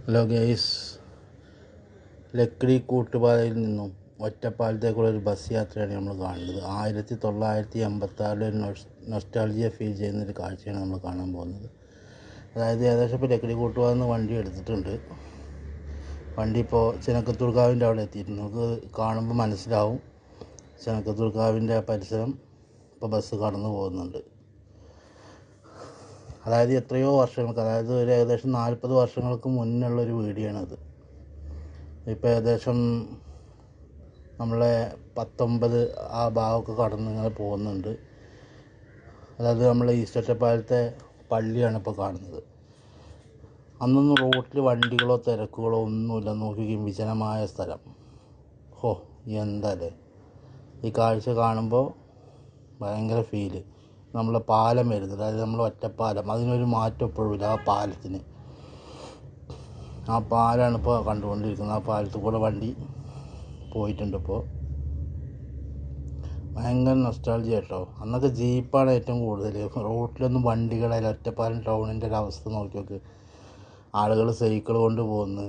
Hello guys, Lakkidi കൂട്ടുപാതയിൽ നിന്നും ഒറ്റപ്പാലത്തേക്കുള്ള ഒരു bus യാത്രയാണ് നമ്മൾ കാണുന്നത്. 1986 ഒരു നൊസ്റ്റാൾജിയ ഫീൽ ചെയ്യുന്നൊരു കാഴ്ചയാണ് നമ്മൾ കാണാൻ പോകുന്നത്. അതായത് ഏകദേശം ഇപ്പോൾ ലക്കിടി കൂട്ടുപാത നിന്ന് വണ്ടി എടുത്തിട്ടുണ്ട്. വണ്ടി ഇപ്പോൾ ചെനക്കത്തൂർക്കാവിൻ്റെ അവിടെ എത്തിയിട്ടുണ്ട്. നമുക്ക് കാണുമ്പോൾ മനസ്സിലാവും ചെനക്കത്തൂർക്കാവിൻ്റെ പരിസരം ഇപ്പോൾ ബസ് കടന്നു പോകുന്നുണ്ട്. അതായത് എത്രയോ വർഷങ്ങൾക്ക്, അതായത് ഒരു ഏകദേശം 40 വർഷങ്ങൾക്ക് മുന്നുള്ളൊരു വീഡിയോ ആണത്. ഇപ്പോൾ ഏകദേശം നമ്മളെ 19 ആ ഭാഗമൊക്കെ കടന്ന് ഇങ്ങനെ പോകുന്നുണ്ട്. അതായത് നമ്മളെ ഈസ്റ്റ് ഒറ്റപ്പാലത്തെ പള്ളിയാണ് ഇപ്പോൾ കാണുന്നത്. അന്നൊന്നും റോട്ടിൽ വണ്ടികളോ തിരക്കുകളോ ഒന്നുമില്ല. നോക്കി വിജനമായ സ്ഥലം. എന്താല്ലേ ഈ കാഴ്ച കാണുമ്പോൾ ഭയങ്കര ഫീല്. നമ്മളെ പാലം വരുന്നത്, അതായത് നമ്മൾ ഒറ്റപ്പാലം, അതിനൊരു മാറ്റം എപ്പോഴും ഇല്ല. ആ പാലത്തിന്, ആ പാലാണ് ഇപ്പോൾ കണ്ടുകൊണ്ടിരിക്കുന്നത്. ആ പാലത്തിൽ കൂടെ വണ്ടി പോയിട്ടുണ്ട്. ഇപ്പോൾ ഭയങ്കര നൊസ്റ്റാൾജിയ കേട്ടോ. അന്നൊക്കെ ജീപ്പാണ് ഏറ്റവും കൂടുതൽ. റോട്ടിലൊന്നും വണ്ടികളായാലും ഒറ്റപ്പാലം ടൗണിൻ്റെ ഒരു അവസ്ഥ നോക്കി നോക്ക്. ആളുകൾ സൈക്കിൾ കൊണ്ട് പോകുന്നു,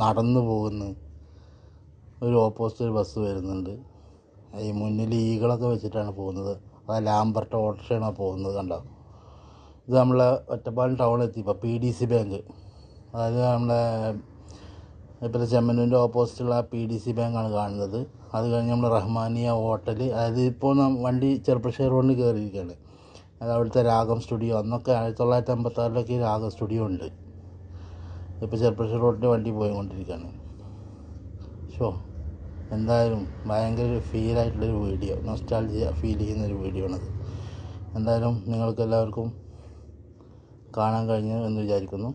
നടന്നു പോകുന്നു. ഒരു ഓപ്പോസിറ്റ് ഒരു ബസ് വരുന്നുണ്ട്. ഈ മുന്നിൽ ഈകളൊക്കെ വെച്ചിട്ടാണ് പോകുന്നത്. അത് ലാംബർട്ട് ഓട്ടോറിക്ഷയാണ് പോകുന്നത്. കണ്ടോ, ഇത് നമ്മളെ ഒറ്റപ്പാലം ടൗൺ എത്തിയപ്പോൾ PDC ബാങ്ക്, അതായത് നമ്മളെ ഇപ്പോൾ ചെമ്മന്നൂരിൻ്റെ ഓപ്പോസിറ്റുള്ള PDC ബാങ്കാണ് കാണുന്നത്. അത് കഴിഞ്ഞ് നമ്മൾ റഹ്മാനിയ ഹോട്ടൽ, അതായത് ഇപ്പോൾ വണ്ടി ചെറുപ്പശ്ശേരി റോഡിൽ കയറിയിരിക്കുകയാണ്. അത് അവിടുത്തെ രാഗം സ്റ്റുഡിയോ. അന്നൊക്കെ 1956 രാഗം സ്റ്റുഡിയോ ഉണ്ട്. ഇപ്പോൾ ചെറുപ്പശ്ശേരി റോഡിൻ്റെ വണ്ടി പോയിക്കൊണ്ടിരിക്കുകയാണ്. എന്തായാലും ഭയങ്കര ഒരു ഫീലായിട്ടുള്ളൊരു വീഡിയോ, നൊസ്റ്റാൾജിയ ഫീൽ ചെയ്യുന്നൊരു വീഡിയോ ആണത്. എന്തായാലും നിങ്ങൾക്കെല്ലാവർക്കും കാണാൻ കഴിഞ്ഞു എന്ന് വിചാരിക്കുന്നു.